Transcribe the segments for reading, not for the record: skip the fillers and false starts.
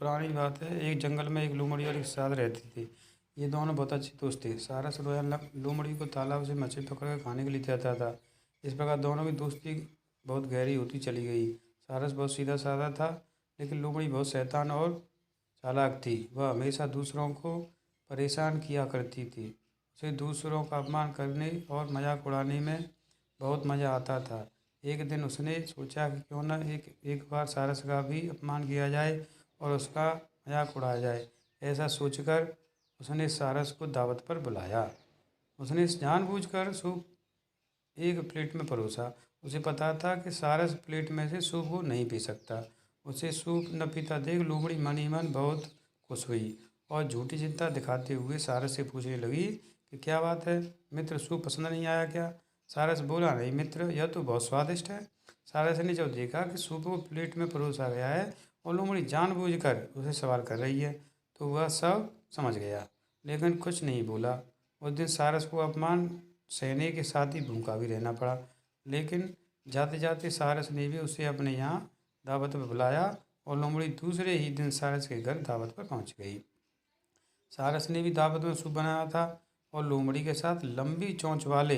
पुरानी बात है। एक जंगल में एक लोमड़ी और एक सारस रहती थी। ये दोनों बहुत अच्छे दोस्त थे। सारस रोज लोमड़ी को तालाब से मछली पकड़ कर खाने के लिए जाता था। इस प्रकार दोनों की दोस्ती बहुत गहरी होती चली गई। सारस बहुत सीधा साधा था, लेकिन लोमड़ी बहुत शैतान और चालाक थी। वह हमेशा दूसरों को परेशान किया करती थी। उसे दूसरों का अपमान करने और मजाक उड़ाने में बहुत मज़ा आता था। एक दिन उसने सोचा कि क्यों न एक एक बार सारस का भी अपमान किया जाए और उसका मजाक उड़ाया जाए। ऐसा सोचकर उसने सारस को दावत पर बुलाया। उसने जानबूझकर सूप एक प्लेट में परोसा। उसे पता था कि सारस प्लेट में से सूप को नहीं पी सकता। उसे सूप न पीता देख लोमड़ी मन ही मन बहुत खुश हुई और झूठी चिंता दिखाते हुए सारस से पूछने लगी कि क्या बात है मित्र, सूप पसंद नहीं आया क्या? सारस बोला, नहीं मित्र, यह तो बहुत स्वादिष्ट है। सारस ने जब देखा कि सूप को प्लेट में परोसा गया है और लोमड़ी जानबूझकर उसे सवाल कर रही है, तो वह सब समझ गया, लेकिन कुछ नहीं बोला। उस दिन सारस को अपमान सहने के साथ ही भूखा भी रहना पड़ा। लेकिन जाते जाते सारस ने भी उसे अपने यहाँ दावत पर बुलाया और लोमड़ी दूसरे ही दिन सारस के घर दावत पर पहुँच गई। सारस ने भी दावत में सूप बनाया था और लोमड़ी के साथ लंबी चोंच वाले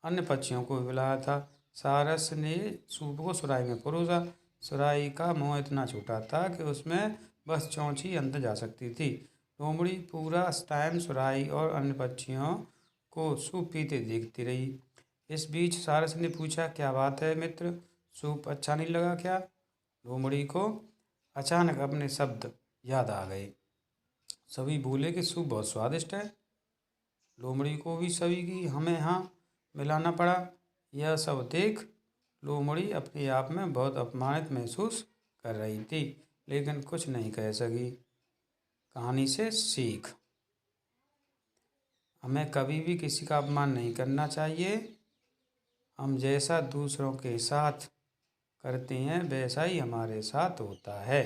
अन्य पक्षियों को भी बुलाया था। सारस ने सूप को सुराही में परोसा। सुराही का मुंह इतना छोटा था कि उसमें बस चोंच ही अंदर जा सकती थी। लोमड़ी पूरा टाइम सुराही और अन्य पक्षियों को सूप पीते देखती रही। इस बीच सारस ने पूछा, क्या बात है मित्र, सूप अच्छा नहीं लगा क्या? लोमड़ी को अचानक अपने शब्द याद आ गए। सभी बोले कि सूप बहुत स्वादिष्ट है। लोमड़ी को भी सभी की हमें यहाँ मिलाना पड़ा। यह सब देख लोमड़ी अपने आप में बहुत अपमानित महसूस कर रही थी, लेकिन कुछ नहीं कह सकी। कहानी से सीख, हमें कभी भी किसी का अपमान नहीं करना चाहिए। हम जैसा दूसरों के साथ करते हैं वैसा ही हमारे साथ होता है।